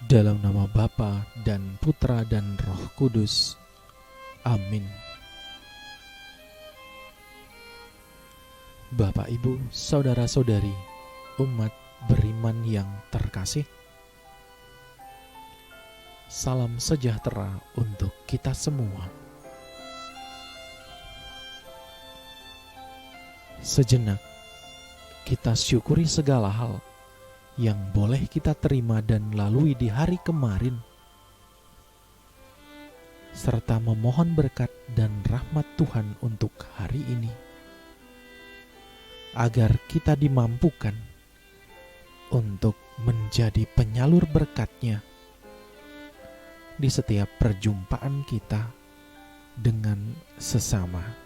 Dalam nama Bapa dan Putra dan Roh Kudus. Amin. Bapak, Ibu, saudara-saudari, umat beriman yang terkasih, salam sejahtera untuk kita semua. Sejenak, kita syukuri segala hal yang boleh kita terima dan lalui di hari kemarin, serta memohon berkat dan rahmat Tuhan untuk hari ini, agar kita dimampukan untuk menjadi penyalur berkat-Nya di setiap perjumpaan kita dengan sesama.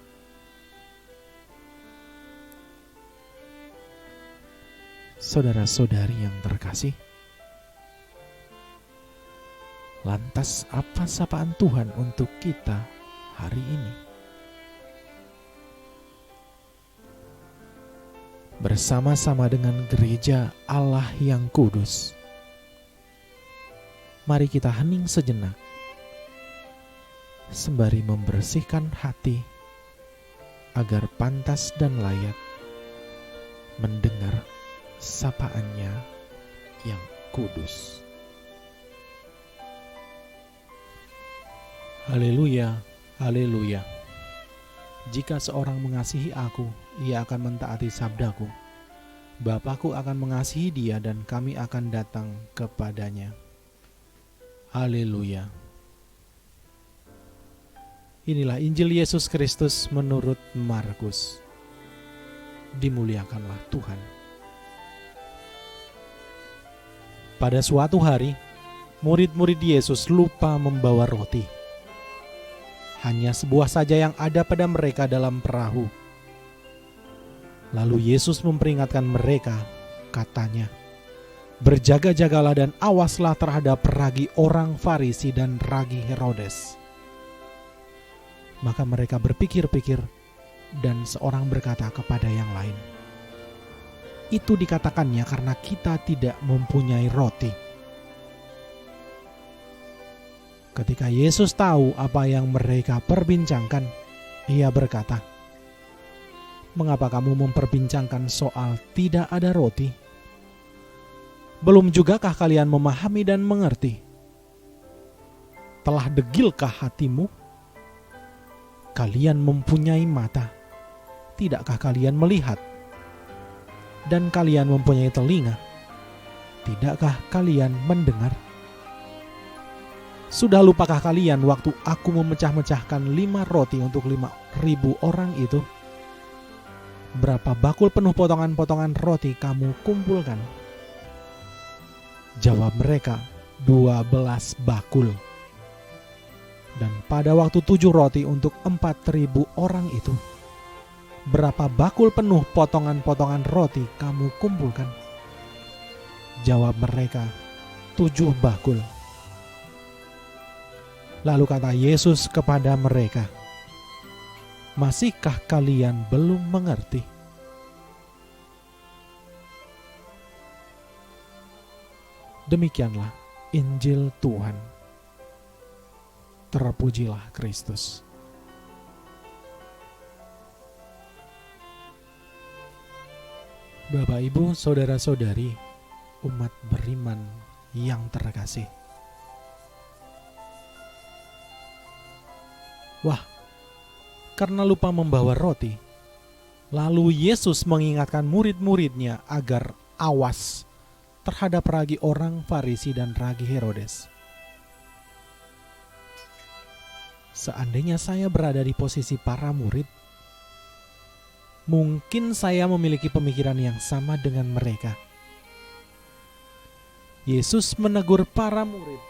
Saudara-saudari yang terkasih, lantas apa sapaan Tuhan untuk kita hari ini? Bersama-sama dengan gereja Allah yang kudus, mari kita hening sejenak, sembari membersihkan hati agar pantas dan layak mendengar sapaan-Nya yang kudus. Haleluya, haleluya. Jika seorang mengasihi aku, ia akan mentaati sabdaku. Bapakku akan mengasihi dia dan kami akan datang kepadanya. Haleluya. Inilah Injil Yesus Kristus menurut Markus. Dimuliakanlah Tuhan. Pada suatu hari, murid-murid Yesus lupa membawa roti. Hanya sebuah saja yang ada pada mereka dalam perahu. Lalu Yesus memperingatkan mereka, katanya, "Berjaga-jagalah dan awaslah terhadap ragi orang Farisi dan ragi Herodes." Maka mereka berpikir-pikir, dan seorang berkata kepada yang lain, "Itu dikatakannya karena kita tidak mempunyai roti." Ketika Yesus tahu apa yang mereka perbincangkan, Ia berkata, "Mengapa kamu memperbincangkan soal tidak ada roti? Belum jugakah kalian memahami dan mengerti? Telah degilkah hatimu? Kalian mempunyai mata, tidakkah kalian melihat? Dan kalian mempunyai telinga, tidakkah kalian mendengar? Sudah lupakah kalian waktu aku memecah-mecahkan 5 roti untuk 5.000 orang itu? Berapa bakul penuh potongan-potongan roti kamu kumpulkan?" Jawab mereka, 12 bakul. Dan pada waktu 7 roti untuk 4.000 orang itu, berapa bakul penuh potongan-potongan roti kamu kumpulkan? Jawab mereka, 7 bakul. Lalu kata Yesus kepada mereka, "Masihkah kalian belum mengerti?" Demikianlah Injil Tuhan. Terpujilah Kristus. Bapak, Ibu, saudara-saudari, umat beriman yang terkasih. Wah, karena lupa membawa roti, lalu Yesus mengingatkan murid-muridnya agar awas terhadap ragi orang Farisi dan ragi Herodes. Seandainya saya berada di posisi para murid, mungkin saya memiliki pemikiran yang sama dengan mereka. Yesus menegur para murid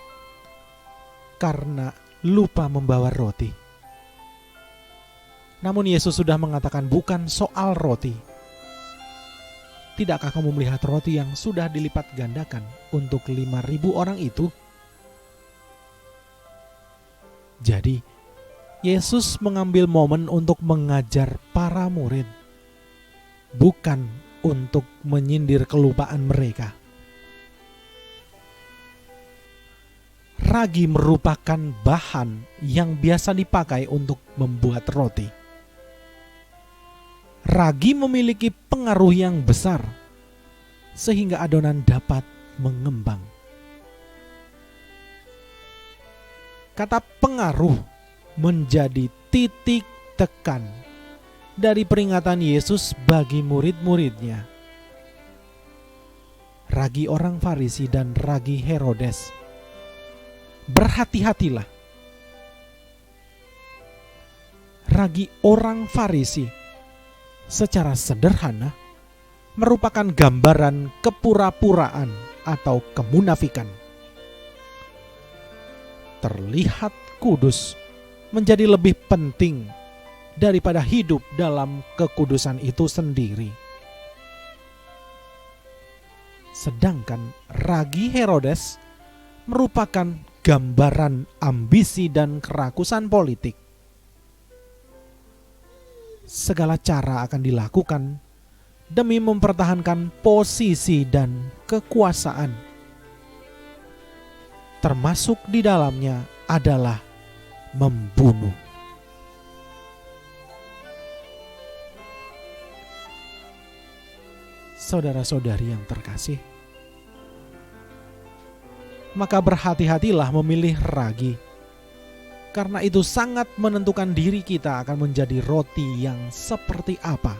karena lupa membawa roti. Namun Yesus sudah mengatakan bukan soal roti. Tidakkah kamu melihat roti yang sudah dilipat gandakan untuk 5.000 orang itu? Jadi, Yesus mengambil momen untuk mengajar para murid, bukan untuk menyindir kelupaan mereka. ragi merupakan bahan yang biasa dipakai untuk membuat roti. Ragi memiliki pengaruh yang besar sehingga adonan dapat mengembang. Kata pengaruh menjadi titik tekan dari peringatan Yesus bagi murid-muridnya. Ragi orang Farisi dan ragi Herodes. Berhati-hatilah. Ragi orang Farisi secara sederhana merupakan gambaran kepura-puraan atau kemunafikan. Terlihat kudus menjadi lebih penting daripada hidup dalam kekudusan itu sendiri. Sedangkan ragi Herodes merupakan gambaran ambisi dan kerakusan politik. Segala cara akan dilakukan demi mempertahankan posisi dan kekuasaan. Termasuk di dalamnya adalah membunuh. Saudara-saudari yang terkasih, maka berhati-hatilah memilih ragi, karena itu sangat menentukan diri kita akan menjadi roti yang seperti apa.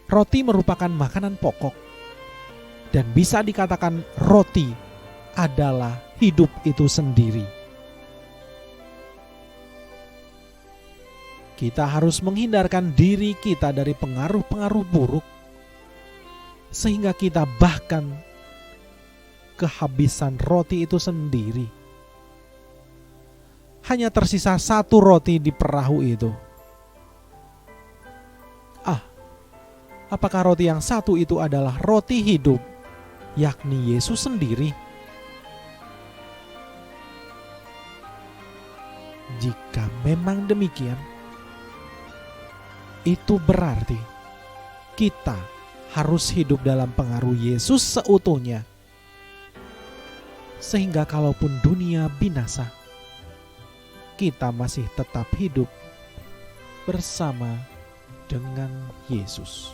Roti merupakan makanan pokok, dan bisa dikatakan roti adalah hidup itu sendiri. Kita harus menghindarkan diri kita dari pengaruh-pengaruh buruk, sehingga kita bahkan kehabisan roti itu sendiri. Hanya tersisa satu roti di perahu itu. Apakah roti yang satu itu adalah roti hidup, yakni Yesus sendiri? Jika memang demikian, itu berarti kita harus hidup dalam pengaruh Yesus seutuhnya, sehingga kalaupun dunia binasa, kita masih tetap hidup bersama dengan Yesus.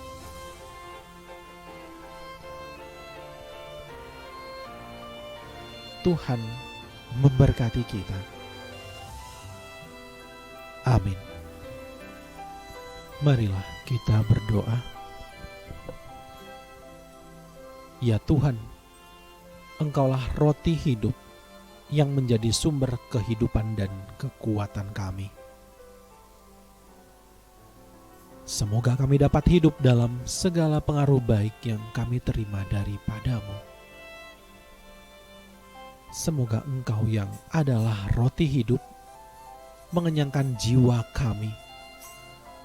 Tuhan memberkati kita. Amin. Marilah kita berdoa. Ya Tuhan, Engkaulah roti hidup yang menjadi sumber kehidupan dan kekuatan kami. Semoga kami dapat hidup dalam segala pengaruh baik yang kami terima daripada-Mu. Semoga Engkau yang adalah roti hidup mengenyangkan jiwa kami,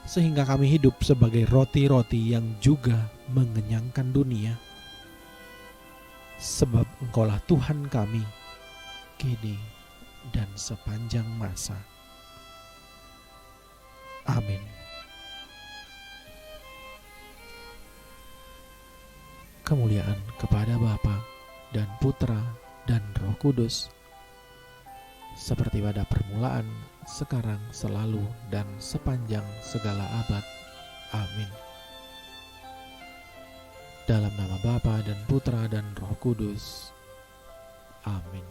sehingga kami hidup sebagai roti-roti yang juga mengenyangkan dunia. Sebab Engkaulah Tuhan kami, kini dan sepanjang masa. Amin. Kemuliaan kepada Bapa dan Putra dan Roh Kudus, seperti pada permulaan, sekarang, selalu, dan sepanjang segala abad. Amin. Dalam nama Bapa dan Putra dan Roh Kudus. Amin.